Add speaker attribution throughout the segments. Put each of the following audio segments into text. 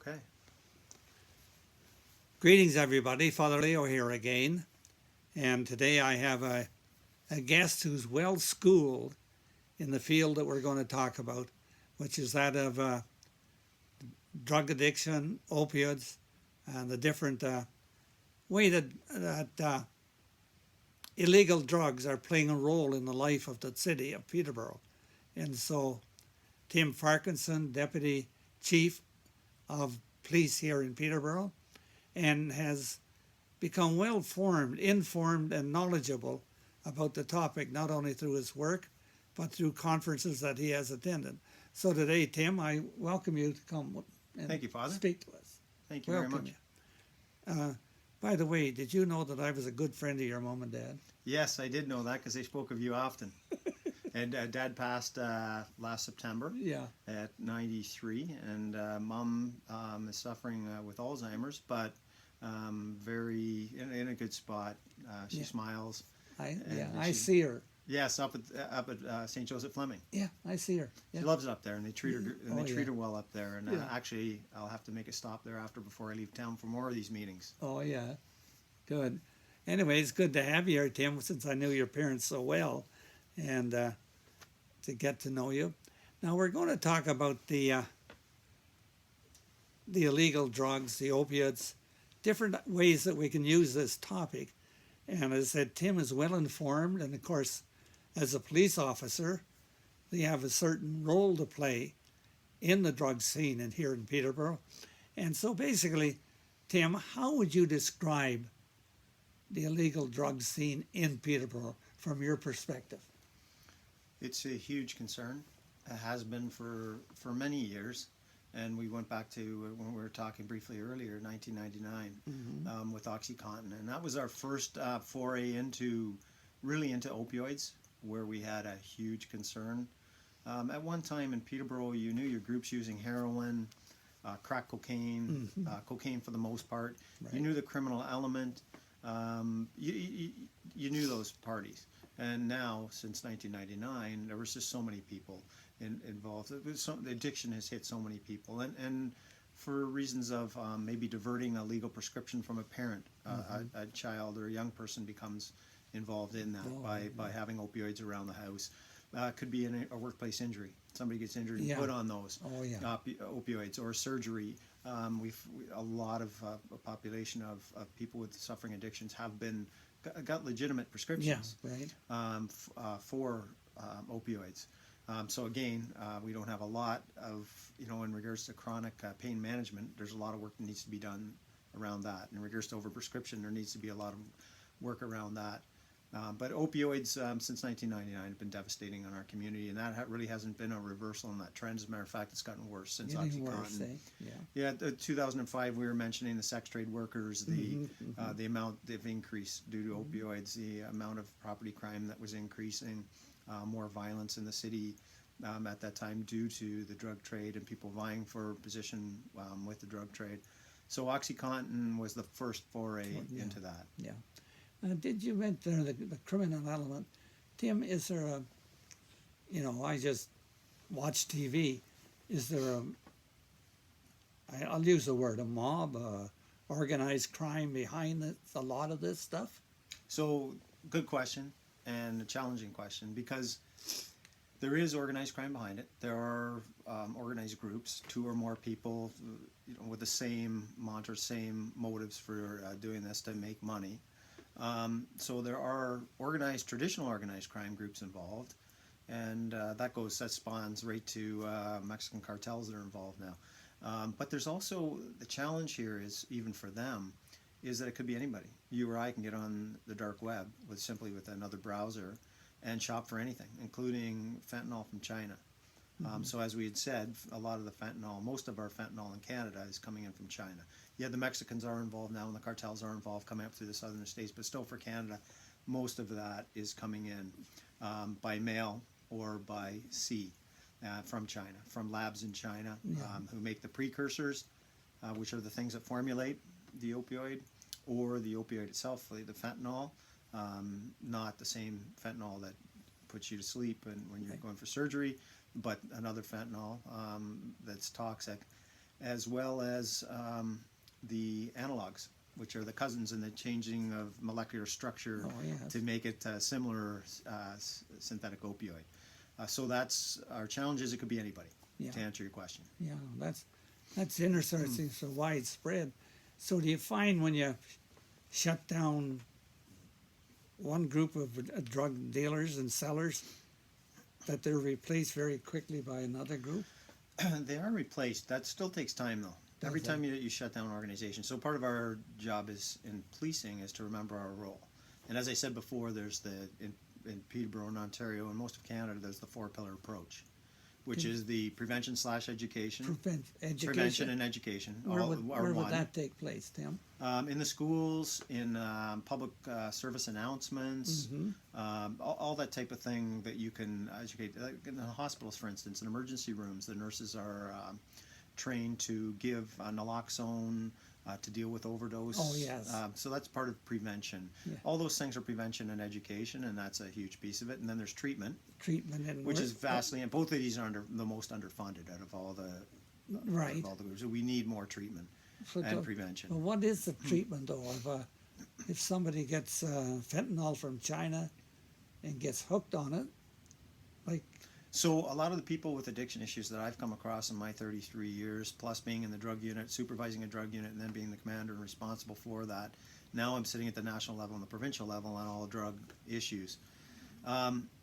Speaker 1: Okay.
Speaker 2: Greetings, everybody. Father Leo here again. And today I have a guest who's well schooled in the field that we're going to talk about, which is that of drug addiction, opioids, and the different way that illegal drugs are playing a role in the life of the city of Peterborough. And so Tim Farguharson, Deputy Chief of Police here in Peterborough, and has become well informed, and knowledgeable about the topic, not only through his work, but through conferences that he has attended. So today, Tim, I welcome you to come and
Speaker 1: Thank you, Father.
Speaker 2: speak to us.
Speaker 1: Thank you very
Speaker 2: Welcome
Speaker 1: much.
Speaker 2: you. By the way, did you know that I was a good friend of your mom and dad?
Speaker 1: Yes, I did know that because they spoke of you often. And Dad passed last September
Speaker 2: Yeah.
Speaker 1: at 93, and Mom is suffering with Alzheimer's, but very in a good spot. She
Speaker 2: Yeah.
Speaker 1: smiles.
Speaker 2: I
Speaker 1: she-
Speaker 2: see her.
Speaker 1: Yes, up at St. Joseph Fleming.
Speaker 2: Yeah, I see her. Yeah.
Speaker 1: She loves it up there, and they treat her and
Speaker 2: Oh,
Speaker 1: they treat
Speaker 2: yeah.
Speaker 1: her well up there. And
Speaker 2: Yeah.
Speaker 1: actually, I'll have to make a stop there after before I leave town for more of these meetings.
Speaker 2: Oh, yeah. Good. Anyway, it's good to have you here, Tim, since I knew your parents so well, and to get to know you. Now, we're going to talk about the illegal drugs, the opiates, different ways that we can use this topic. And as I said, Tim is well informed, and of course, as a police officer, they have a certain role to play in the drug scene in here in Peterborough. And so basically, Tim, how would you describe the illegal drug scene in Peterborough from your perspective?
Speaker 1: It's a huge concern. It has been for many years. And we went back to when we were talking briefly earlier, 1999, with OxyContin. And that was our first foray into opioids, where we had a huge concern. At one time in Peterborough, you knew your groups using heroin, crack cocaine, cocaine for the most part.
Speaker 2: Right.
Speaker 1: You knew the criminal element. You knew those parties. And now, since 1999, there was just so many people involved. The addiction has hit so many people, and for reasons of maybe diverting a legal prescription from a parent, a child or a young person becomes involved in that by having opioids around the house. Could be a workplace injury. Somebody gets injured and put on those opioids, or surgery. A lot of a population of people with suffering addictions have got legitimate prescriptions for opioids. So again, we don't have a lot of, in regards to chronic pain management, there's a lot of work that needs to be done around that. In regards to overprescription, there needs to be a lot of work around that. But opioids, since 1999, have been devastating on our community, and that really hasn't been a reversal in that trend. As a matter of fact, it's gotten worse since OxyContin. Yeah, 2005, we were mentioning the sex trade workers, the amount they've increased due to opioids, the amount of property crime that was increasing, more violence in the city at that time due to the drug trade and people vying for position with the drug trade. So OxyContin was the first foray into that.
Speaker 2: Yeah. Did you mention the criminal element? Tim, is there I just watch TV. Is there I'll use the word, a mob, organized crime behind a lot of this stuff?
Speaker 1: So, good question, and a challenging question, because there is organized crime behind it. There are organized groups, 2 or more people, with the same mantra, same motives for doing this, to make money. So there are traditional organized crime groups involved, and that spawns right to Mexican cartels that are involved now. But there's also the challenge here is, even for them, is that it could be anybody. You or I can get on the dark web with another browser and shop for anything, including fentanyl from China. So as we had said, most of our fentanyl in Canada is coming in from China. Yeah, the Mexicans are involved now, and the cartels are involved coming up through the southern states, but still for Canada, most of that is coming in by mail or by sea from China, from labs in China who make the precursors, which are the things that formulate the opioid, or the opioid itself, the fentanyl, not the same fentanyl that puts you to sleep and when you're going for surgery, but another fentanyl that's toxic. as well as the analogs, which are the cousins in the changing of molecular structure to make it similar synthetic opioid. So that's our challenge. Is it could be anybody. To answer your question.
Speaker 2: Yeah, that's interesting. So widespread. So do you find when you shut down one group of drug dealers and sellers that they're replaced very quickly by another group?
Speaker 1: They are replaced. That still takes time, though. Every time you shut down an organization. So part of our job is in policing is to remember our role. And as I said before, there's in Peterborough and Ontario and most of Canada, there's the 4-pillar approach, which is the prevention/education. Prevention and education.
Speaker 2: Where would that take place, Tim?
Speaker 1: In the schools, in public service announcements, all that type of thing that you can educate. Like in the hospitals, for instance, in emergency rooms, the nurses are trained to give naloxone to deal with overdose.
Speaker 2: Oh, yes.
Speaker 1: So that's part of prevention. Yeah. All those things are prevention and education, and that's a huge piece of it. And then there's treatment. Which is vastly, and both of these are the most underfunded out of all the of all the groups. So we need more treatment and prevention.
Speaker 2: Well, what is the treatment though? If somebody gets fentanyl from China and gets hooked on it, like.
Speaker 1: So a lot of the people with addiction issues that I've come across in my 33 years, plus being in the drug unit, supervising a drug unit, and then being the commander and responsible for that. Now I'm sitting at the national level and the provincial level on all drug issues.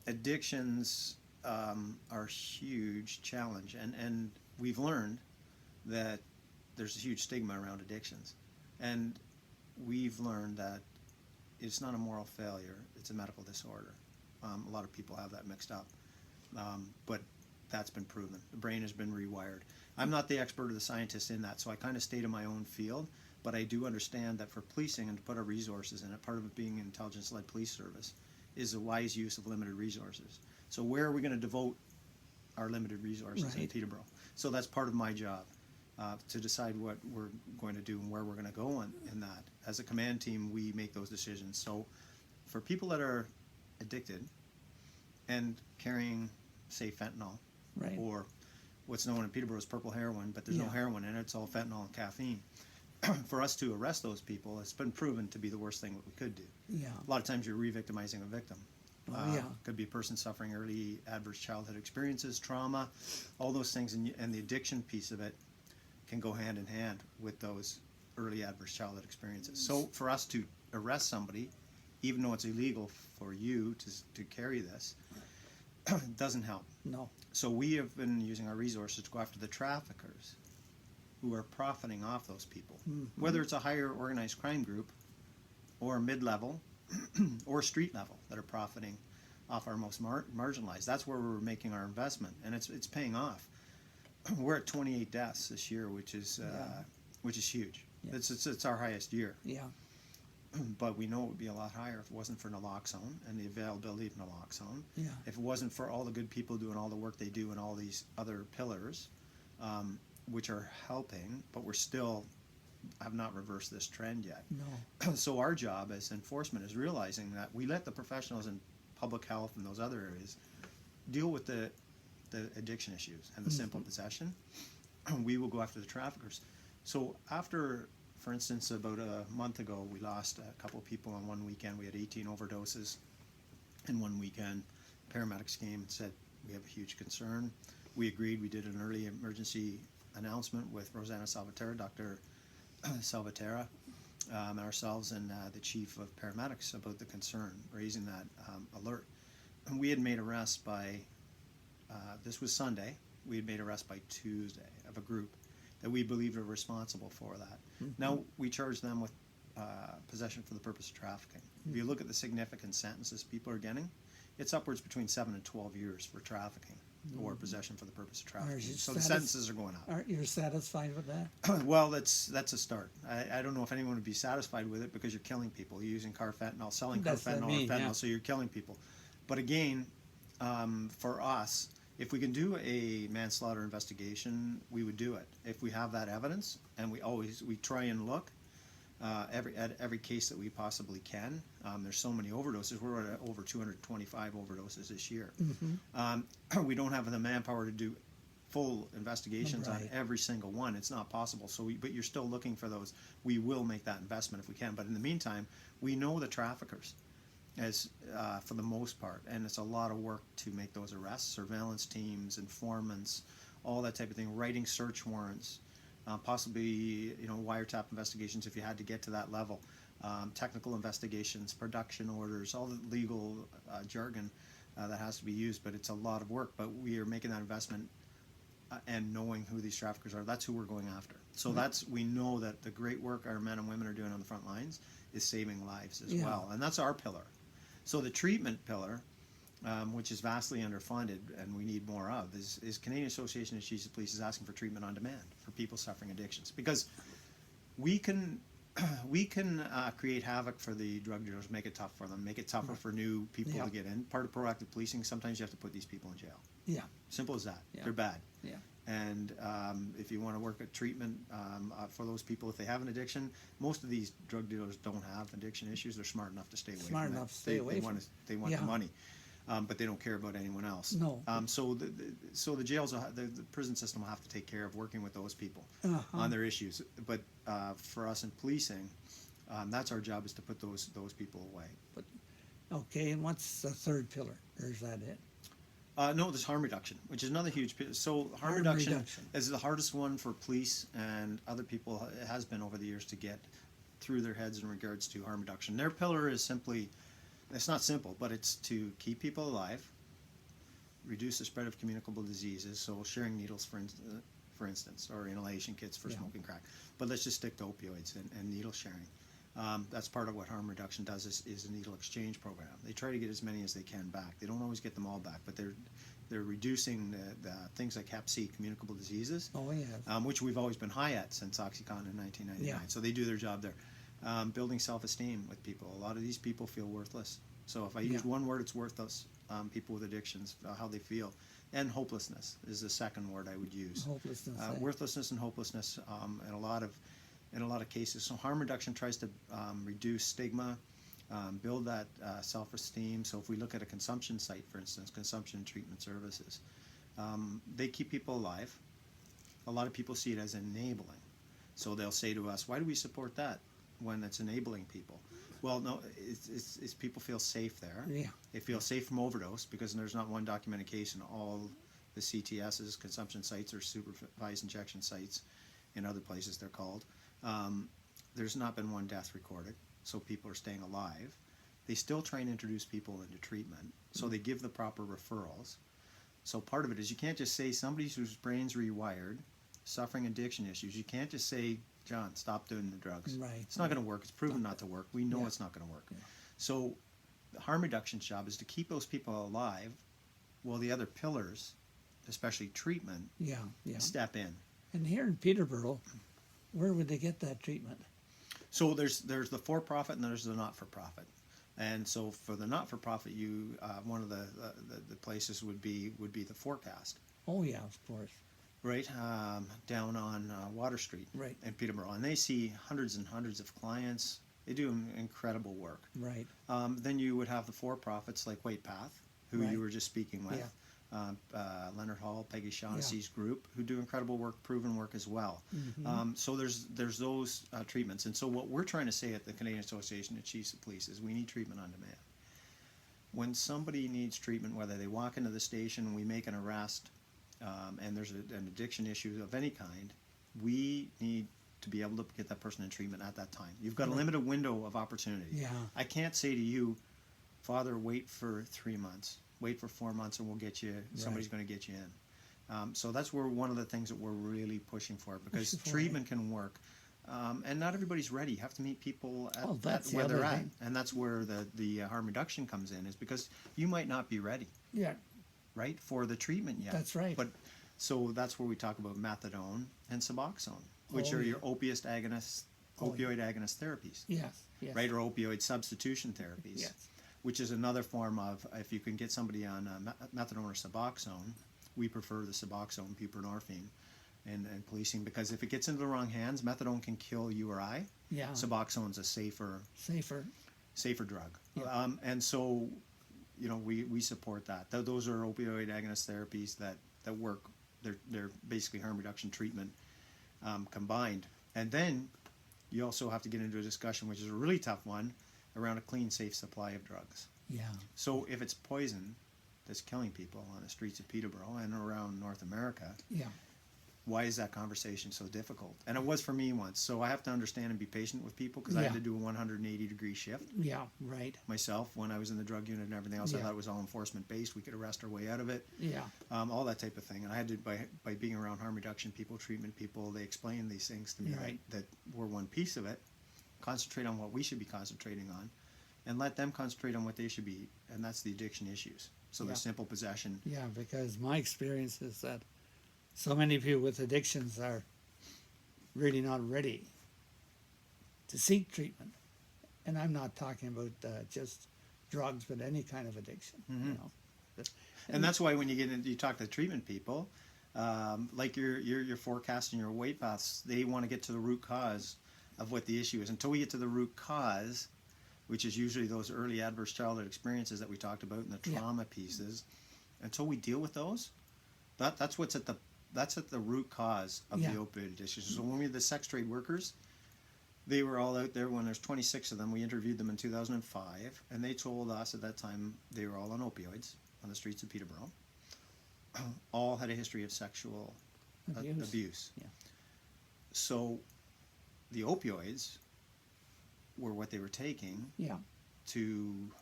Speaker 1: Addictions are a huge challenge, and we've learned that there's a huge stigma around addictions. And we've learned that it's not a moral failure, it's a medical disorder. A lot of people have that mixed up. But that's been proven. The brain has been rewired. I'm not the expert or the scientist in that, so I kind of stayed in my own field, but I do understand that for policing and to put our resources in it, part of it being an intelligence-led police service, is a wise use of limited resources. So where are we going to devote our limited resources in Peterborough? So that's part of my job, to decide what we're going to do and where we're going to go in that. As a command team, we make those decisions. So for people that are addicted and carrying, say, fentanyl, or what's known in Peterborough as purple heroin, but there's no heroin in it, it's all fentanyl and caffeine. For us to arrest those people, it's been proven to be the worst thing that we could do.
Speaker 2: Yeah.
Speaker 1: A lot of times you're re-victimizing a victim. Could be a person suffering early adverse childhood experiences, trauma, all those things, and the addiction piece of it can go hand in hand with those early adverse childhood experiences. So for us to arrest somebody, even though it's illegal for you to carry this, doesn't help.
Speaker 2: No.
Speaker 1: So we have been using our resources to go after the traffickers who are profiting off those people, whether it's a higher organized crime group or mid-level or street level that are profiting off our most marginalized. That's where we're making our investment, and it's paying off. We're at 28 deaths this year, which is huge. Yeah. It's our highest year.
Speaker 2: Yeah.
Speaker 1: But we know it would be a lot higher if it wasn't for naloxone and the availability of naloxone.
Speaker 2: Yeah.
Speaker 1: If it wasn't for all the good people doing all the work they do and all these other pillars, which are helping, but we're still have not reversed this trend yet.
Speaker 2: No.
Speaker 1: So our job as enforcement is realizing that we let the professionals in public health and those other areas deal with the addiction issues and the simple possession. We will go after the traffickers. So after, for instance, about a month ago, we lost a couple of people on one weekend. We had 18 overdoses in one weekend. Paramedics came and said, we have a huge concern. We agreed. We did an early emergency announcement with Rosanna Salvatera, Dr. Salvatera, ourselves, and the chief of paramedics about the concern, raising that alert. And we had made arrests by, this was Sunday, we had made arrests by Tuesday of a group that we believed were responsible for that. Now, we charge them with possession for the purpose of trafficking. If you look at the significant sentences people are getting, it's upwards between 7 and 12 years for trafficking or possession for the purpose of trafficking. So the sentences are going up.
Speaker 2: Aren't you satisfied with that?
Speaker 1: Well, that's a start. I don't know if anyone would be satisfied with it because you're killing people. You're using carfentanil, selling carfentanil or fentanyl, so you're killing people. But again, for us, if we can do a manslaughter investigation, we would do it. If we have that evidence, and we try and look at every case that we possibly can. There's so many overdoses. We're at over 225 overdoses this year. We don't have the manpower to do full investigations on
Speaker 2: Right.
Speaker 1: every single one. It's not possible. So, but you're still looking for those. We will make that investment if we can. But in the meantime, we know the traffickers, as for the most part, and it's a lot of work to make those arrests. Surveillance teams, informants, all that type of thing. Writing search warrants, possibly wiretap investigations if you had to get to that level. Technical investigations, production orders, all the legal jargon that has to be used. But it's a lot of work. But we are making that investment. And knowing who these traffickers are, that's who we're going after. So we know that the great work our men and women are doing on the front lines is saving lives as well. And that's our pillar. So the treatment pillar, which is vastly underfunded and we need more of, is Canadian Association of Chiefs of Police is asking for treatment on demand for people suffering addictions. Because we can create havoc for the drug dealers, make it tough for them, make it tougher for new people to get in. Part of proactive policing, sometimes you have to put these people in jail.
Speaker 2: Yeah.
Speaker 1: Simple as that.
Speaker 2: Yeah.
Speaker 1: They're bad.
Speaker 2: Yeah.
Speaker 1: And if you want to work at treatment for those people, if they have an addiction, most of these drug dealers don't have addiction issues. They're smart enough to stay away
Speaker 2: Smart
Speaker 1: from
Speaker 2: enough
Speaker 1: it.
Speaker 2: to stay away from it.
Speaker 1: They want
Speaker 2: Yeah.
Speaker 1: the money, but they don't care about anyone else.
Speaker 2: No.
Speaker 1: So the jails, the prison system will have to take care of working with those people on their issues. But for us in policing, that's our job, is to put those people away.
Speaker 2: But okay, and what's the third pillar? Or is that it?
Speaker 1: No, there's harm reduction, which is another huge. So harm reduction is the hardest one for police and other people. It has been over the years to get through their heads in regards to harm reduction. Their pillar is simply, it's not simple, but it's to keep people alive, reduce the spread of communicable diseases. So sharing needles, for instance, or inhalation kits for smoking crack. But let's just stick to opioids and needle sharing. That's part of what harm reduction does is a needle exchange program. They try to get as many as they can back. They don't always get them all back, but they're reducing the things like Hep C, communicable diseases, which we've always been high at since OxyContin in 1999.
Speaker 2: Yeah.
Speaker 1: So they do their job there. Building self-esteem with people. A lot of these people feel worthless. So if I use one word, it's worthless. People with addictions, how they feel. And hopelessness is the second word I would use.
Speaker 2: Hopelessness.
Speaker 1: Worthlessness and hopelessness in a lot of cases. So harm reduction tries to reduce stigma, build that self-esteem. So if we look at a consumption site, for instance, consumption treatment services, they keep people alive. A lot of people see it as enabling. So they'll say to us, why do we support that when it's enabling people? Well, no, it's people feel safe there.
Speaker 2: Yeah.
Speaker 1: They feel safe from overdose because there's not one documented case in all the CTSs, consumption sites, or supervised injection sites. In other places they're called. There's not been one death recorded, so people are staying alive. They still try and introduce people into treatment, so they give the proper referrals. So part of it is you can't just say somebody whose brain's rewired, suffering addiction issues, you can't just say, John, stop doing the drugs.
Speaker 2: Right.
Speaker 1: It's not going to work. It's proven not to work. We know it's not going to work.
Speaker 2: Yeah.
Speaker 1: So the harm reduction's job is to keep those people alive while the other pillars, especially treatment, step in.
Speaker 2: And here in Peterborough, where would they get that treatment?
Speaker 1: So there's the for-profit and there's the not-for-profit. And so for the not-for-profit, one of the places would be the Forecast.
Speaker 2: Oh yeah, of course.
Speaker 1: Right, down on Water Street in Peterborough. And they see hundreds and hundreds of clients. They do incredible work.
Speaker 2: Right.
Speaker 1: Then you would have the for-profits like White Path, who you were just speaking with. Leonard Hall, Peggy Shaughnessy's group, who do incredible work, proven work as well. So there's those treatments. And so what we're trying to say at the Canadian Association of Chiefs of Police is we need treatment on demand. When somebody needs treatment, whether they walk into the station and we make an arrest, and there's an addiction issue of any kind, we need to be able to get that person in treatment at that time. You've got a limited window of opportunity.
Speaker 2: Yeah.
Speaker 1: I can't say to you, Father, wait for 3 months, wait for 4 months, and we'll get you. Somebody's going to get you in. So that's one of the things that we're really pushing for, because treatment can work. And not everybody's ready. You have to meet people at where they're at, and that's where the harm reduction comes in. Is because you might not be ready.
Speaker 2: Yeah.
Speaker 1: Right, for the treatment yet.
Speaker 2: That's right.
Speaker 1: But so that's where we talk about methadone and Suboxone, which are your opioid agonist therapies.
Speaker 2: Yes. Yes.
Speaker 1: Right, or opioid substitution therapies.
Speaker 2: Yes.
Speaker 1: Which is another form of, if you can get somebody on methadone or Suboxone, we prefer the Suboxone, buprenorphine, and policing, because if it gets into the wrong hands, methadone can kill you or I.
Speaker 2: Yeah.
Speaker 1: Suboxone's a safer drug.
Speaker 2: Yeah.
Speaker 1: And so, we support that. Those are opioid agonist therapies that work they're basically harm reduction treatment combined. And then you also have to get into a discussion, which is a really tough one, around a clean, safe supply of drugs.
Speaker 2: Yeah.
Speaker 1: So if it's poison that's killing people on the streets of Peterborough and around North America,
Speaker 2: Yeah.
Speaker 1: why is that conversation so difficult? And it was for me once. So I have to understand and be patient with people, because I had
Speaker 2: Yeah.
Speaker 1: to do a 180-degree shift
Speaker 2: Yeah. Right.
Speaker 1: myself when I was in the drug unit and everything else. I
Speaker 2: Yeah.
Speaker 1: thought it was all enforcement based. We could arrest our way out of it.
Speaker 2: Yeah.
Speaker 1: All that type of thing. And I had to, by being around harm reduction people, treatment people, they explained these things to me
Speaker 2: Right.
Speaker 1: that were one piece of it. Concentrate on what we should be concentrating on, and let them concentrate on what they should be, and that's the addiction issues. So
Speaker 2: Yeah.
Speaker 1: the simple possession.
Speaker 2: Yeah, because my experience is that so many people with addictions are really not ready to seek treatment. And I'm not talking about just drugs, but any kind of addiction. You
Speaker 1: Mhm.
Speaker 2: know.
Speaker 1: And that's why when you get into, you talk to treatment people, like your forecast and your weight paths, they want to get to the root cause of what the issue is. Until we get to the root cause, which is usually those early adverse childhood experiences that we talked about and the
Speaker 2: Yeah.
Speaker 1: trauma pieces, until we deal with those, that's what's at the root cause of
Speaker 2: Yeah.
Speaker 1: the opioid issues. So when we had the sex trade workers, they were all out there. When there's 26 of them, we interviewed them in 2005, and they told us at that time they were all on opioids on the streets of Peterborough. All had a history of sexual abuse.
Speaker 2: Yeah.
Speaker 1: So the opioids were what they were taking
Speaker 2: Yeah.
Speaker 1: to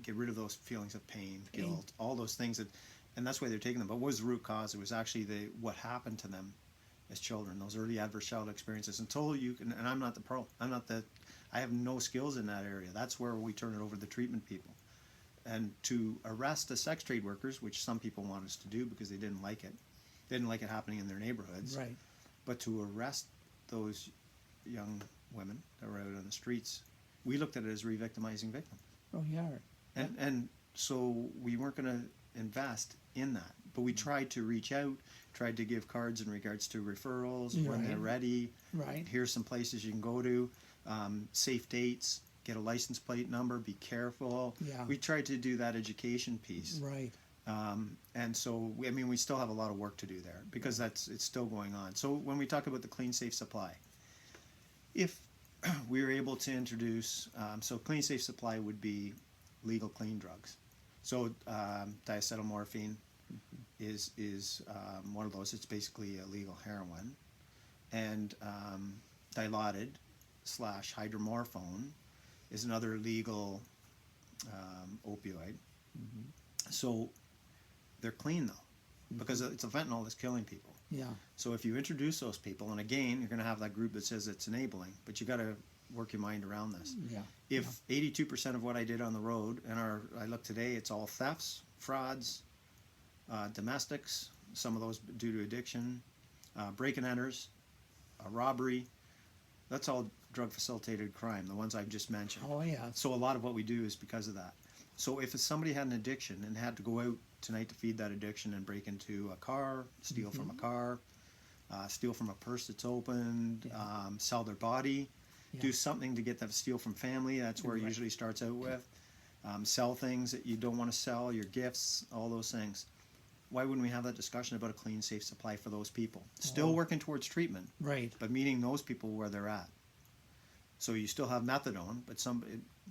Speaker 1: get rid of those feelings of pain, guilt, all those things and that's why they're taking them. But what was the root cause? It was actually what happened to them as children, those early adverse childhood experiences. Until you can, and I'm not the pro, I have no skills in that area. That's where we turn it over to the treatment people. And to arrest the sex trade workers, which some people want us to do because they didn't like it happening in their neighborhoods.
Speaker 2: Right.
Speaker 1: But to arrest those young women that were out on the streets, we looked at it as re-victimizing victims.
Speaker 2: Oh, yeah.
Speaker 1: And so we weren't going to invest in that. But we tried to reach out, tried to give cards in regards to referrals when they're
Speaker 2: Right.
Speaker 1: ready.
Speaker 2: Right.
Speaker 1: Here's some places you can go to, safe dates, get a license plate number, be careful.
Speaker 2: Yeah.
Speaker 1: We tried to do that education piece.
Speaker 2: Right.
Speaker 1: And so, we still have a lot of work to do there because it's still going on. So when we talk about the clean, safe supply, if we were able to introduce, so clean, safe supply would be legal, clean drugs. So diacetylmorphine is one of those. It's basically a legal heroin. And dilaudid / hydromorphone is another legal opioid. So they're clean though, because it's a fentanyl that's killing people.
Speaker 2: Yeah.
Speaker 1: So if you introduce those people, and again, you're going to have that group that says it's enabling, but you got to work your mind around this.
Speaker 2: Yeah.
Speaker 1: If 82% of what I did on the road, and I look today, it's all thefts, frauds, domestics, some of those due to addiction, break and enters, robbery, that's all drug facilitated crime, the ones I've just mentioned.
Speaker 2: Oh, yeah.
Speaker 1: So a lot of what we do is because of that. So if somebody had an addiction and had to go out tonight to feed that addiction and break into a car, steal from a car, steal from a purse that's opened, sell their body, do something to get them, steal from family, that's where it usually starts out with, sell things that you don't want to sell, your gifts, all those things. Why wouldn't we have that discussion about a clean, safe supply for those people? Still working towards treatment,
Speaker 2: Right.
Speaker 1: but meeting those people where they're at. So you still have methadone, but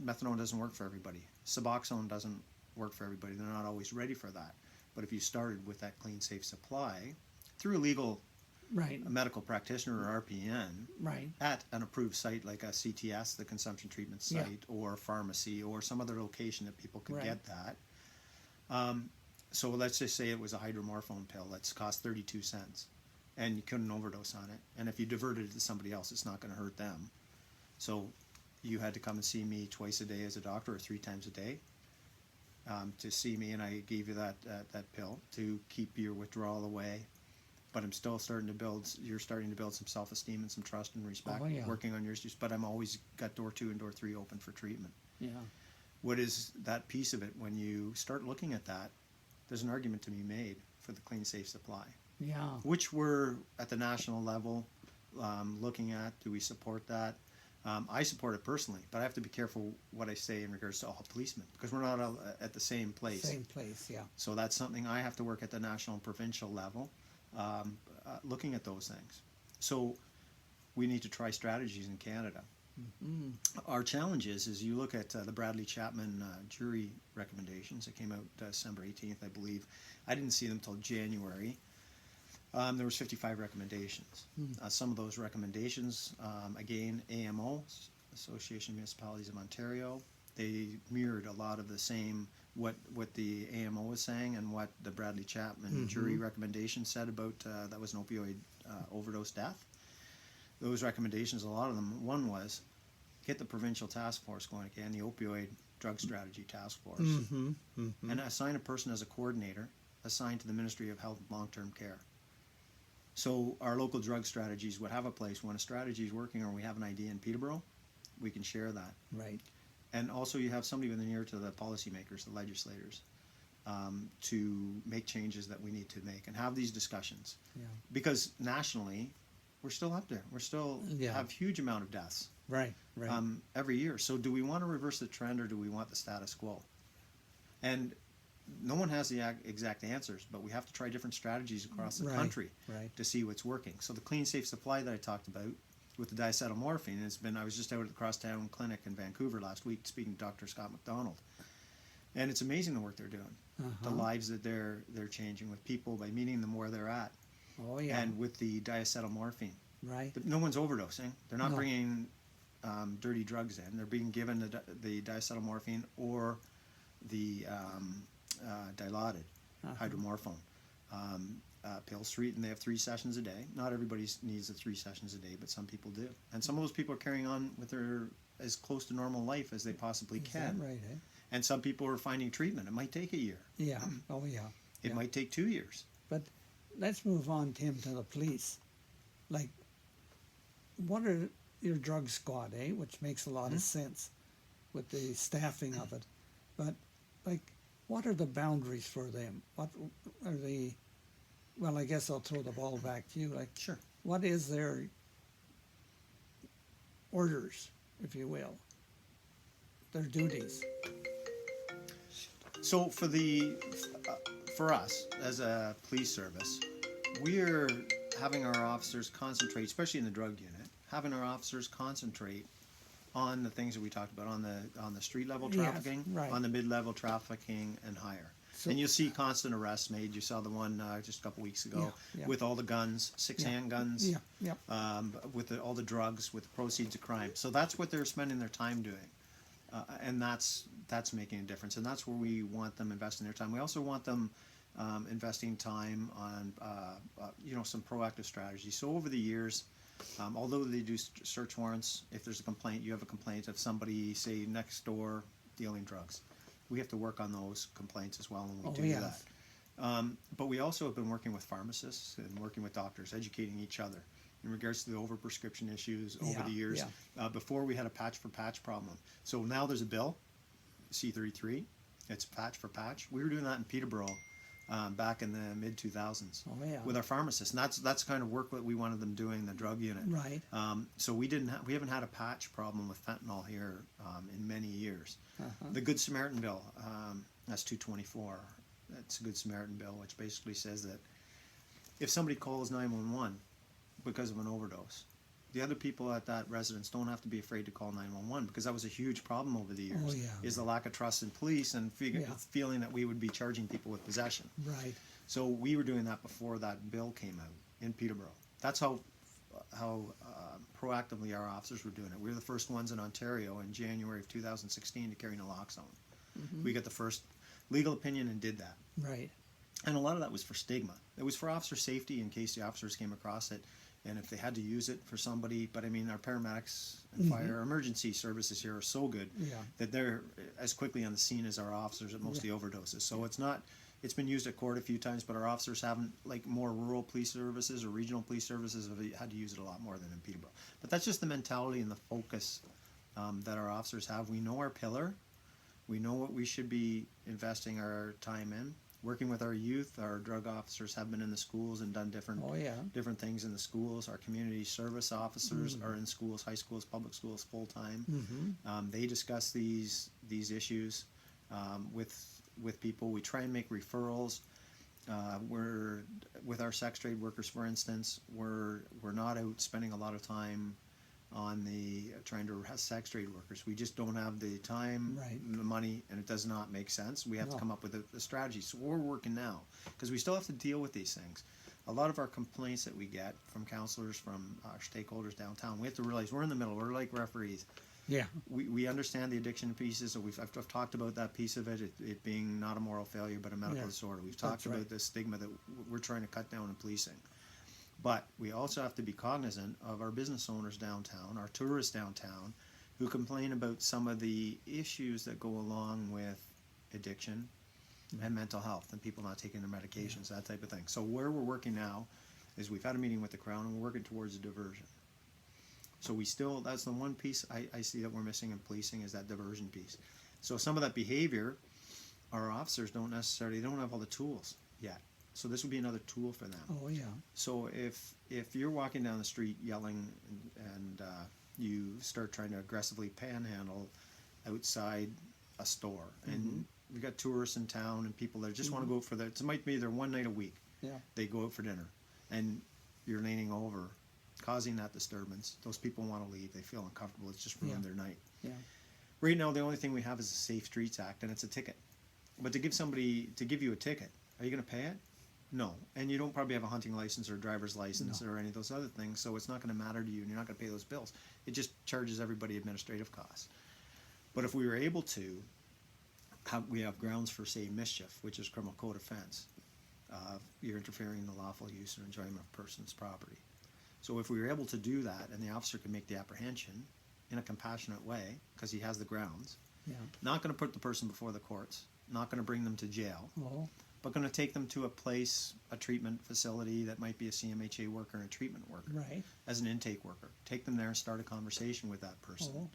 Speaker 1: methadone doesn't work for everybody. Suboxone doesn't work for everybody. They're not always ready for that. But if you started with that clean, safe supply through a legal
Speaker 2: Right.
Speaker 1: a medical practitioner or RPN
Speaker 2: Right.
Speaker 1: at an approved site like a CTS, the consumption treatment
Speaker 2: Yeah.
Speaker 1: site, or pharmacy, or some other location that people could
Speaker 2: Right.
Speaker 1: get that. So let's just say it was a hydromorphone pill that's cost 32 cents and you couldn't overdose on it. And if you diverted it to somebody else, it's not going to hurt them. So you had to come and see me twice a day as a doctor or 3 times a day to see me, and I gave you that pill to keep your withdrawal away. But I'm still you're starting to build some self-esteem and some trust and respect,
Speaker 2: Oh, yeah.
Speaker 1: working on your issues. But I'm always got door 2 and door 3 open for treatment.
Speaker 2: Yeah.
Speaker 1: What is that piece of it? When you start looking at that, there's an argument to be made for the clean, safe supply,
Speaker 2: Yeah.
Speaker 1: which we're at the national level looking at. Do we support that? I support it personally, but I have to be careful what I say in regards to all policemen because we're not all at the same place.
Speaker 2: Same place. Yeah.
Speaker 1: So that's something I have to work at the national and provincial level. looking at those things. So we need to try strategies in Canada. Our challenge is you look at the Bradley Chapman jury recommendations that came out December 18th, I believe. I didn't see them until January. There was 55 recommendations. Some of those recommendations, again, AMO, Association of Municipalities of Ontario, they mirrored a lot of the same what the AMO was saying and what the Bradley Chapman jury recommendation said about that was an opioid overdose death. Those recommendations, a lot of them, one was get the provincial task force going again, the opioid drug strategy task force, and assign a person as a coordinator assigned to the Ministry of Health and Long-Term Care. So our local drug strategies would have a place when a strategy is working or we have an idea in Peterborough, we can share that.
Speaker 2: Right.
Speaker 1: And also you have somebody within the ear to the policymakers, the legislators, to make changes that we need to make and have these discussions.
Speaker 2: Yeah.
Speaker 1: Because nationally, we're still up there. We're still have huge amount of deaths.
Speaker 2: Right. Right.
Speaker 1: Every year. So do we want to reverse the trend or do we want the status quo? And no one has the exact answers, but we have to try different strategies across the country to see what's working. So the clean, safe supply that I talked about with the diacetylmorphine has been, I was just out at the Crosstown Clinic in Vancouver last week speaking to Dr. Scott McDonald. And it's amazing the work they're doing, the lives that they're changing with people by meeting them where they're at.
Speaker 2: Oh, yeah.
Speaker 1: And with the diacetylmorphine.
Speaker 2: Right.
Speaker 1: No one's overdosing. They're not bringing dirty drugs in. They're being given the diacetylmorphine or the dilaudid hydromorphone pills, and they have 3 sessions a day. Not everybody needs the 3 sessions a day, but some people do. And some of those people are carrying on with their as close to normal life as they possibly can.
Speaker 2: Is that right, eh?
Speaker 1: And some people are finding treatment. It might take a year.
Speaker 2: Yeah. Oh, yeah.
Speaker 1: It might take 2 years.
Speaker 2: But let's move on, Tim, to the police. Like, what are your drug squad, eh? Which makes a lot of sense with the staffing of it. But, like, what are the boundaries for them? What are the, well, I guess I'll throw the ball back to you. Like,
Speaker 1: Sure.
Speaker 2: What is their orders, if you will, their duties?
Speaker 1: So for us as a police service, we're having our officers concentrate, especially in the drug unit, having our officers concentrate on the things that we talked about, on the street level trafficking, on the mid-level trafficking, and higher. So, and you'll see constant arrests made. You saw the one just a couple weeks ago with all the guns, 6 handguns, with all the drugs, with the proceeds of crime. So that's what they're spending their time doing, and that's making a difference. And that's where we want them investing their time. We also want them investing time on some proactive strategies. So over the years, although they do search warrants, if there's a complaint, you have a complaint of somebody, say, next door dealing drugs. We have to work on those complaints as well, and we do that. But we also have been working with pharmacists and working with doctors, educating each other in regards to the overprescription issues over the years. Before we had a patch for patch problem. So now there's a bill, C-33, it's patch for patch. We were doing that in Peterborough back in the mid-2000s with our pharmacists. And that's kind of work that we wanted them doing in the drug unit.
Speaker 2: Right.
Speaker 1: So we haven't had a patch problem with fentanyl here in many years. The Good Samaritan bill, that's 224. That's a Good Samaritan bill, which basically says that if somebody calls 911 because of an overdose, the other people at that residence don't have to be afraid to call 911, because that was a huge problem over the years. Is the lack of trust in police and feeling that we would be charging people with possession.
Speaker 2: Right.
Speaker 1: So we were doing that before that bill came out in Peterborough. That's how proactively our officers were doing it. We were the first ones in Ontario in January of 2016 to carry naloxone. We got the first legal opinion and did that.
Speaker 2: Right.
Speaker 1: And a lot of that was for stigma. It was for officer safety in case the officers came across it, and if they had to use it for somebody. But I mean, our paramedics and fire emergency services here are so good that they're as quickly on the scene as our officers at most of the overdoses. So it's been used at court a few times, but our officers haven't, like more rural police services or regional police services have had to use it a lot more than in Peterborough. But that's just the mentality and the focus that our officers have. We know our pillar. We know what we should be investing our time in. Working with our youth, our drug officers have been in the schools and done different things in the schools. Our community service officers are in schools, high schools, public schools, full time. They discuss these issues with people. We try and make referrals. We're with our sex trade workers, for instance, we're not out spending a lot of time on the trying to arrest sex trade workers. We just don't have the time,
Speaker 2: Right.
Speaker 1: the money, and it does not make sense. We have to
Speaker 2: No.
Speaker 1: come up with a strategy. So we're working now because we still have to deal with these things. A lot of our complaints that we get from counselors, from our stakeholders downtown, we have to realize we're in the middle. We're like referees.
Speaker 2: Yeah.
Speaker 1: We understand the addiction pieces, so I've talked about that piece of it being not a moral failure but a medical
Speaker 2: Yeah,
Speaker 1: disorder. We've talked
Speaker 2: that's right.
Speaker 1: about the stigma that we're trying to cut down in policing. But we also have to be cognizant of our business owners downtown, our tourists downtown, who complain about some of the issues that go along with addiction and mental health and people not taking their medications, that type of thing. So where we're working now is we've had a meeting with the Crown and we're working towards a diversion. So we still, that's the one piece I see that we're missing in policing is that diversion piece. So some of that behavior, our officers don't have all the tools yet. So this would be another tool for them.
Speaker 2: Oh, yeah.
Speaker 1: So if you're walking down the street yelling and you start trying to aggressively panhandle outside a store, and we've got tourists in town and people that just want to go out for it might be their one night a week.
Speaker 2: Yeah.
Speaker 1: They go out for dinner, and you're leaning over, causing that disturbance. Those people want to leave. They feel uncomfortable. It's just ruined their night.
Speaker 2: Yeah.
Speaker 1: Right now, the only thing we have is the Safe Streets Act, and it's a ticket. But to give you a ticket, are you going to pay it? No. And you don't probably have a hunting license or a driver's license or any of those other things, so it's not going to matter to you, and you're not going to pay those bills. It just charges everybody administrative costs. But if we were able to, we have grounds for, say, mischief, which is criminal code offense. You're interfering in the lawful use or enjoyment of a person's property. So if we were able to do that, and the officer can make the apprehension in a compassionate way, because he has the grounds,
Speaker 2: Yeah.
Speaker 1: not going to put the person before the courts, not going to bring them to jail,
Speaker 2: Oh,
Speaker 1: but going to take them to a place, a treatment facility that might be a CMHA worker and a treatment worker,
Speaker 2: right.
Speaker 1: as an intake worker. Take them there and start a conversation with that person.
Speaker 2: Oh.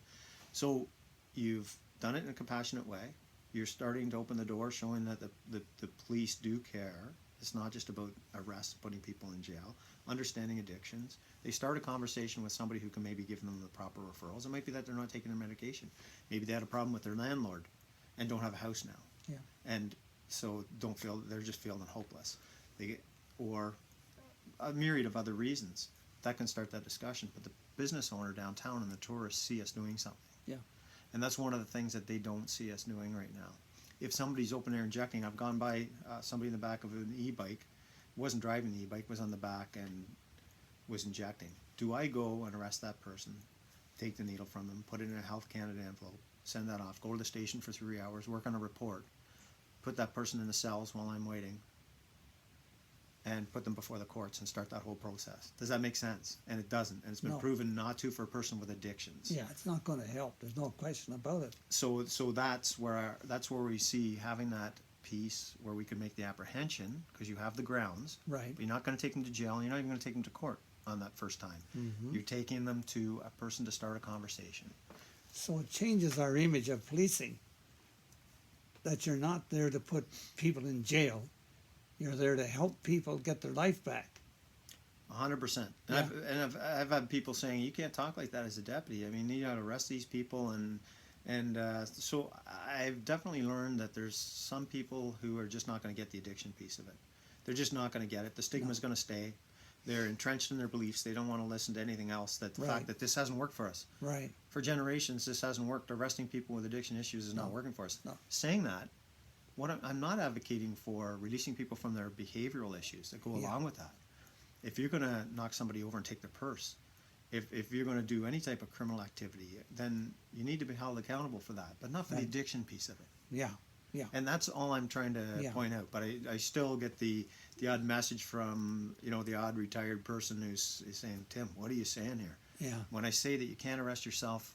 Speaker 1: So you've done it in a compassionate way. You're starting to open the door, showing that the police do care. It's not just about arrests, putting people in jail, understanding addictions. They start a conversation with somebody who can maybe give them the proper referrals. It might be that they're not taking their medication. Maybe they had a problem with their landlord and don't have a house now.
Speaker 2: Yeah.
Speaker 1: And so they're just feeling hopeless. Or a myriad of other reasons. That can start that discussion. But the business owner downtown and the tourists see us doing something.
Speaker 2: Yeah.
Speaker 1: And that's one of the things that they don't see us doing right now. If somebody's open air injecting, I've gone by somebody in the back of an e-bike, wasn't driving the e-bike, was on the back and was injecting. Do I go and arrest that person, take the needle from them, put it in a Health Canada envelope, send that off, go to the station for 3 hours, work on a report, put that person in the cells while I'm waiting, and put them before the courts and start that whole process? Does that make sense? And it doesn't. And it's been
Speaker 2: No.
Speaker 1: proven not to for a person with addictions.
Speaker 2: Yeah, it's not going to help. There's no question about it.
Speaker 1: So that's where we see having that piece where we can make the apprehension, because you have the grounds.
Speaker 2: Right.
Speaker 1: But you're not going to take them to jail, and you're not even going to take them to court on that first time. You're taking them to a person to start a conversation.
Speaker 2: So it changes our image of policing. That you're not there to put people in jail. You're there to help people get their life back.
Speaker 1: 100%.
Speaker 2: Yeah.
Speaker 1: I've had people saying, you can't talk like that as a deputy. I mean, you got to arrest these people, and so I've definitely learned that there's some people who are just not going to get the addiction piece of it. They're just not going to get it. The stigma's going to stay. They're entrenched in their beliefs. They don't want to listen to anything else. That the
Speaker 2: Right.
Speaker 1: fact that this hasn't worked for us.
Speaker 2: Right.
Speaker 1: For generations, this hasn't worked. Arresting people with addiction issues is not
Speaker 2: No.
Speaker 1: working for us.
Speaker 2: No.
Speaker 1: Saying that, I'm not advocating for releasing people from their behavioral issues that go
Speaker 2: Yeah.
Speaker 1: along with that. If you're going to knock somebody over and take their purse, if you're going to do any type of criminal activity, then you need to be held accountable for that, but not for the
Speaker 2: Right.
Speaker 1: addiction piece of it.
Speaker 2: Yeah. Yeah.
Speaker 1: And that's all I'm trying to
Speaker 2: Yeah.
Speaker 1: point out. But I still get the odd message from, the odd retired person who's saying, Tim, what are you saying here?
Speaker 2: Yeah.
Speaker 1: When I say that you can't arrest yourself,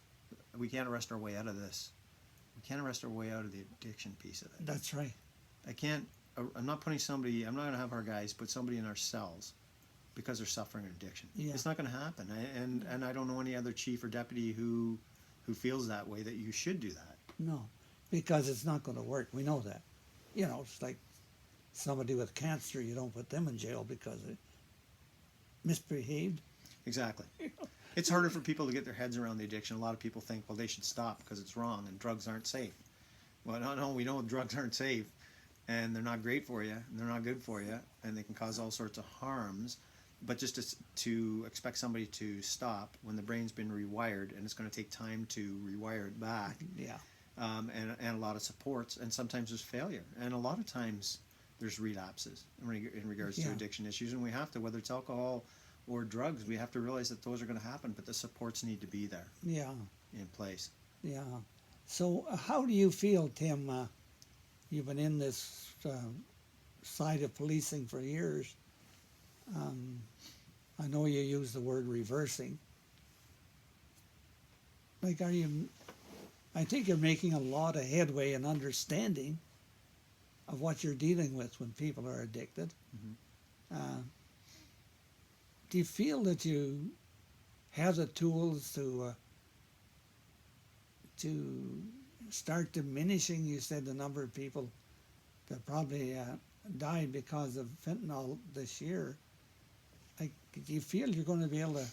Speaker 1: we can't arrest our way out of this. We can't arrest our way out of the addiction piece of it.
Speaker 2: That's right.
Speaker 1: I'm not going to have our guys put somebody in our cells because they're suffering an addiction.
Speaker 2: Yeah.
Speaker 1: It's not going to happen. And I don't know any other chief or deputy who feels that way, that you should do that.
Speaker 2: No, because it's not going to work. We know that. It's like somebody with cancer, you don't put them in jail because they misbehaved.
Speaker 1: Exactly. It's harder for people to get their heads around the addiction. A lot of people think, well, they should stop because it's wrong and drugs aren't safe. Well, no, we know drugs aren't safe. and they're not great for you, and they're not good for you, and they can cause all sorts of harms. But just to expect somebody to stop when the brain's been rewired, and it's going to take time to rewire it back,
Speaker 2: Yeah.
Speaker 1: and a lot of supports, and sometimes there's failure, and a lot of times there's relapses in regards to
Speaker 2: Yeah.
Speaker 1: addiction issues, and we have to, whether it's alcohol or drugs, we have to realize that those are going to happen, but the supports need to be there
Speaker 2: Yeah.
Speaker 1: in place.
Speaker 2: Yeah. So how do you feel, Tim? You've been in this side of policing for years. I know you use the word reversing. Like, I think you're making a lot of headway in understanding of what you're dealing with when people are addicted.
Speaker 1: Mm-hmm.
Speaker 2: Do you feel that you have the tools to start diminishing? You said the number of people that probably died because of fentanyl this year. Like, do you feel you're going to be able to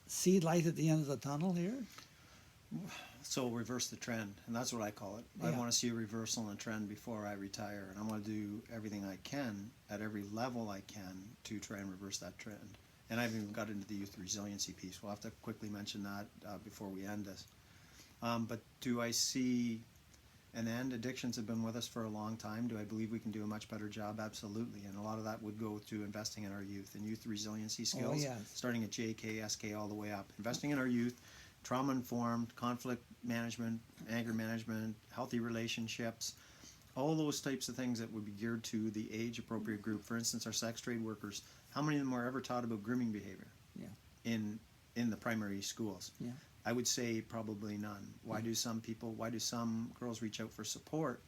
Speaker 2: see light at the end of the tunnel here?
Speaker 1: So reverse the trend, and that's what I call it.
Speaker 2: Yeah.
Speaker 1: I want to see a reversal in the trend before I retire, and I want to do everything I can at every level I can to try and reverse that trend. And I haven't even got into the youth resiliency piece. We'll have to quickly mention that before we end this. But do I see an end? Addictions have been with us for a long time. Do I believe we can do a much better job? Absolutely. And a lot of that would go to investing in our youth and youth resiliency skills,
Speaker 2: yes.
Speaker 1: starting at JK, SK, all the way up. Investing in our youth, trauma-informed, conflict management, anger management, healthy relationships, all those types of things that would be geared to the age-appropriate group. For instance, our sex trade workers, how many of them are ever taught about grooming behavior in the primary schools?
Speaker 2: Yeah.
Speaker 1: I would say probably none. Why do some girls reach out for support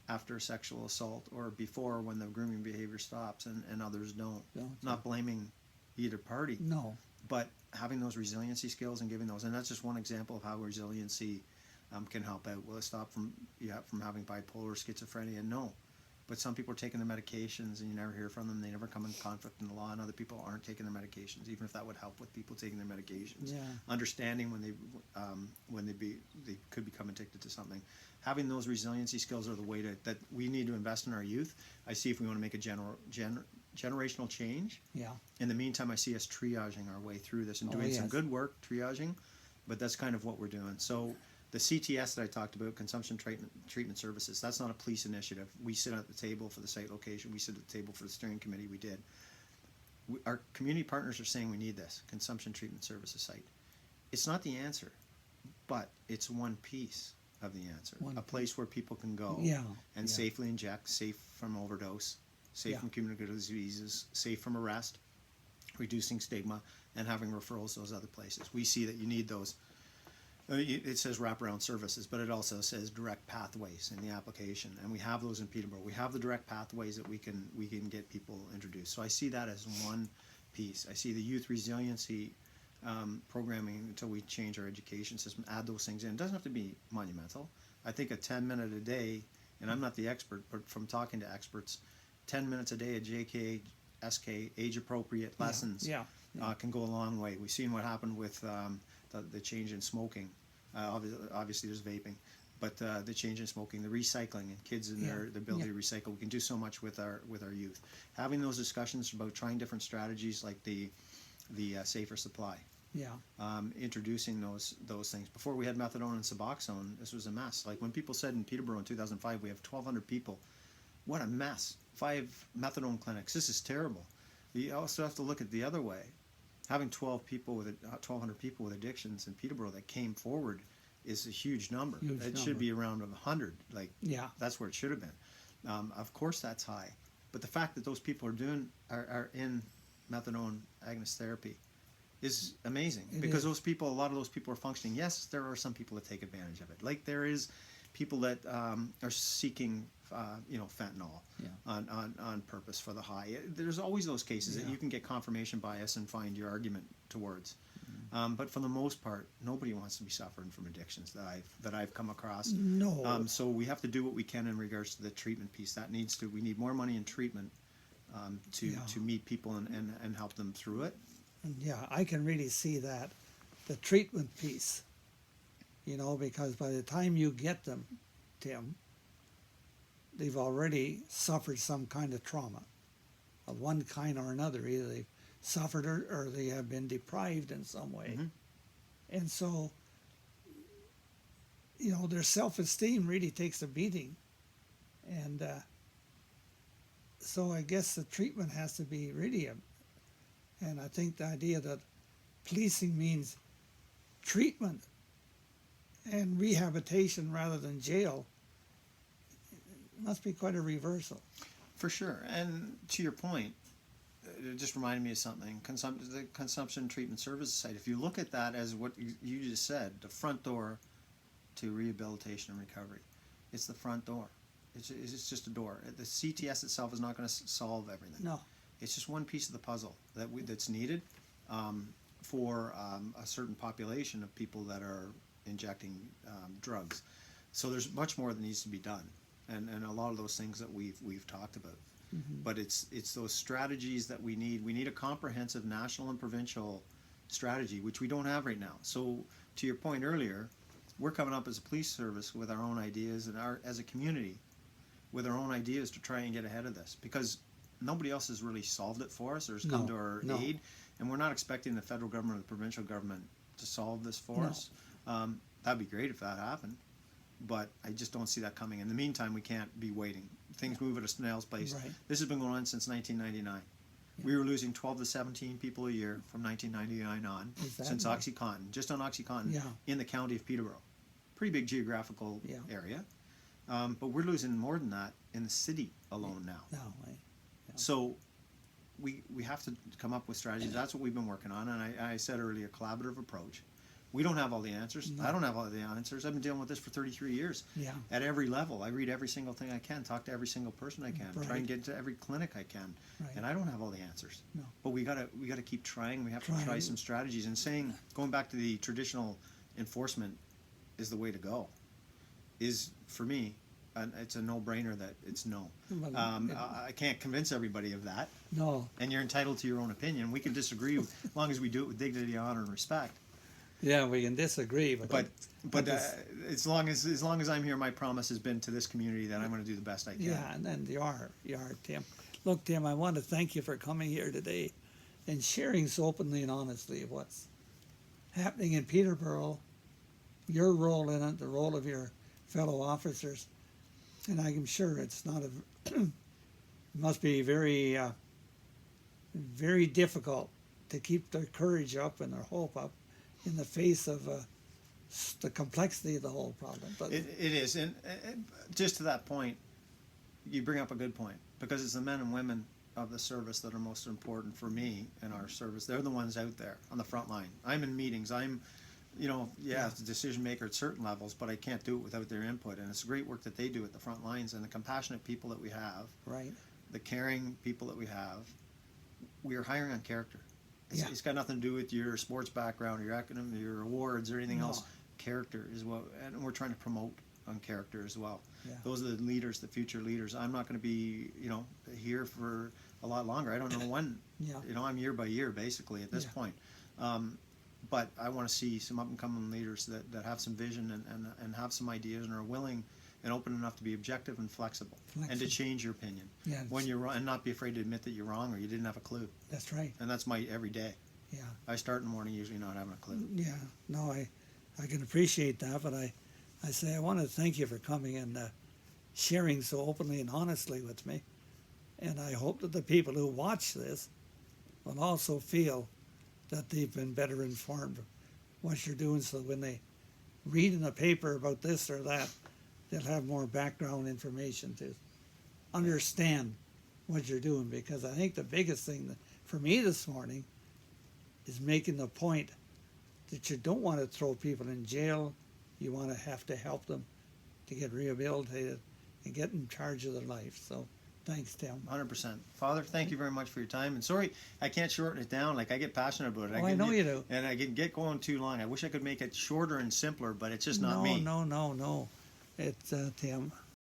Speaker 1: after sexual assault or before when the grooming behavior stops and others don't? Not blaming either party.
Speaker 2: No.
Speaker 1: But having those resiliency skills and giving those, and that's just one example of how resiliency can help out. Will it stop from having bipolar or schizophrenia? No. But some people are taking their medications and you never hear from them. They never come in conflict in the law, and other people aren't taking their medications, even if that would help with people taking their medications.
Speaker 2: Yeah.
Speaker 1: Understanding when they could become addicted to something. Having those resiliency skills are the way that we need to invest in our youth. I see if we want to make a generational change.
Speaker 2: Yeah.
Speaker 1: In the meantime, I see us triaging our way through this and
Speaker 2: Oh,
Speaker 1: doing some
Speaker 2: yes.
Speaker 1: good work, triaging, but that's kind of what we're doing. So the CTS that I talked about, Consumption Treatment Services, that's not a police initiative. We sit at the table for the site location. We sit at the table for the steering committee. We did. Our community partners are saying we need this, Consumption Treatment Services site. It's not the answer, but it's one piece of the answer. A place where people can go and safely inject, safe from overdose, safe from communicable diseases, safe from arrest, reducing stigma, and having referrals to those other places. We see that you need those. It says wraparound services, but it also says direct pathways in the application, and we have those in Peterborough. We have the direct pathways that we can get people introduced. So I see that as one piece. I see the youth resiliency programming until we change our education system, add those things in. It doesn't have to be monumental. I think a 10-minute a day, and I'm not the expert, but from talking to experts, 10 minutes a day at JK, SK, age-appropriate lessons can go a long way. We've seen what happened with the change in smoking. Obviously, there's vaping, but the change in smoking, the recycling, and kids and their ability to recycle. We can do so much with our youth. Having those discussions about trying different strategies like the safer supply. Introducing those things. Before we had methadone and Suboxone, this was a mess. Like when people said in Peterborough in 2005, we have 1,200 people. What a mess. 5 methadone clinics. This is terrible. You also have to look at the other way. Having 1,200 people with addictions in Peterborough that came forward is a huge number. It should be around 100. That's where it should have been. Of course, that's high, but the fact that those people are in methadone agonist therapy is amazing because a lot of those people are functioning. Yes, there are some people that take advantage of it. Like there is people that are seeking fentanyl on purpose for the high. There's always those cases that you can get confirmation bias and find your argument towards. But for the most part, nobody wants to be suffering from addictions that I've come across.
Speaker 2: No.
Speaker 1: So we have to do what we can in regards to the treatment piece. We need more money in treatment to meet people and help them through it.
Speaker 2: Yeah, I can really see that, the treatment piece, because by the time you get them, Tim, they've already suffered some kind of trauma of one kind or another. Either they've suffered or they have been deprived in some way. And so, their self-esteem really takes a beating. And so I guess the treatment has to be really and I think the idea that policing means treatment and rehabilitation rather than jail must be quite a reversal.
Speaker 1: For sure. And to your point, it just reminded me of something. The Consumption Treatment Services site, if you look at that as what you just said, the front door to rehabilitation and recovery, it's the front door. It's just a door. The CTS itself is not going to solve everything.
Speaker 2: No.
Speaker 1: It's just one piece of the puzzle that's needed for a certain population of people that are injecting drugs. So there's much more that needs to be done, and a lot of those things that we've talked about. But it's those strategies that we need. We need a comprehensive national and provincial strategy, which we don't have right now. So to your point earlier, we're coming up as a police service with our own ideas and as a community with our own ideas to try and get ahead of this, because nobody else has really solved it for us or has come to our aid, and we're not expecting the federal government or the provincial government to solve this for us. That'd be great if that happened, but I just don't see that coming. In the meantime, we can't be waiting. Things move at a snail's pace.
Speaker 2: Right.
Speaker 1: This has been going on since 1999. We were losing 12 to 17 people a year from 1999 on, since OxyContin, just on OxyContin, in the county of Peterborough. Pretty big geographical area. But we're losing more than that in the city alone now. So we have to come up with strategies. That's what we've been working on. And I said earlier, collaborative approach. We don't have all the answers. I don't have all the answers. I've been dealing with this for 33 years. At every level. I read every single thing I can, talk to every single person I can, try and get into every clinic I can. And I don't have all the answers. But we gotta keep trying. We have to try some strategies. And going back to the traditional enforcement is the way to go, is, for me, it's a no-brainer that it's no. I can't convince everybody of that.
Speaker 2: No.
Speaker 1: And you're entitled to your own opinion. We can disagree as long as we do it with dignity, honor, and respect.
Speaker 2: Yeah, we can disagree, but
Speaker 1: as long as I'm here, my promise has been to this community that I'm going to do the best I can.
Speaker 2: Yeah, and then you are, Tim. Look, Tim, I want to thank you for coming here today and sharing so openly and honestly what's happening in Peterborough, your role in it, the role of your fellow officers. And I'm sure it's not it must be very, very difficult to keep their courage up and their hope up in the face of the complexity of the whole problem. But
Speaker 1: it is, and just to that point, you bring up a good point, because it's the men and women of the service that are most important for me in our service. They're the ones out there on the front line. I'm in meetings. I'm, it's a decision maker at certain levels, but I can't do it without their input. And it's great work that they do at the front lines, and the compassionate people that we have, the caring people that we have. We are hiring on character. It's got nothing to do with your sports background or your academic, your awards or anything else. Character is what, and we're trying to promote on character as well. Those are the leaders, the future leaders. I'm not going to be, here for a lot longer. I don't know when. I'm year by year basically at this point. But I want to see some up and coming leaders that have some vision and have some ideas and are willing and open enough to be objective and flexible. And to change your opinion when you're wrong, and not be afraid to admit that you're wrong or you didn't have a clue.
Speaker 2: That's right.
Speaker 1: And that's my every day. I start in the morning usually not having a clue.
Speaker 2: No, I can appreciate that, but I say I want to thank you for coming and sharing so openly and honestly with me. And I hope that the people who watch this will also feel that they've been better informed of what you're doing, so when they read in a paper about this or that, they'll have more background information to understand what you're doing. Because I think the biggest thing for me this morning is making the point that you don't want to throw people in jail. You want to have to help them to get rehabilitated and get in charge of their life. So thanks, Tim.
Speaker 1: 100%. Father, thank you very much for your time. And sorry, I can't shorten it down. Like, I get passionate about it.
Speaker 2: I know you do.
Speaker 1: And I can get going too long. I wish I could make it shorter and simpler, but it's just not me.
Speaker 2: No. It's Tim.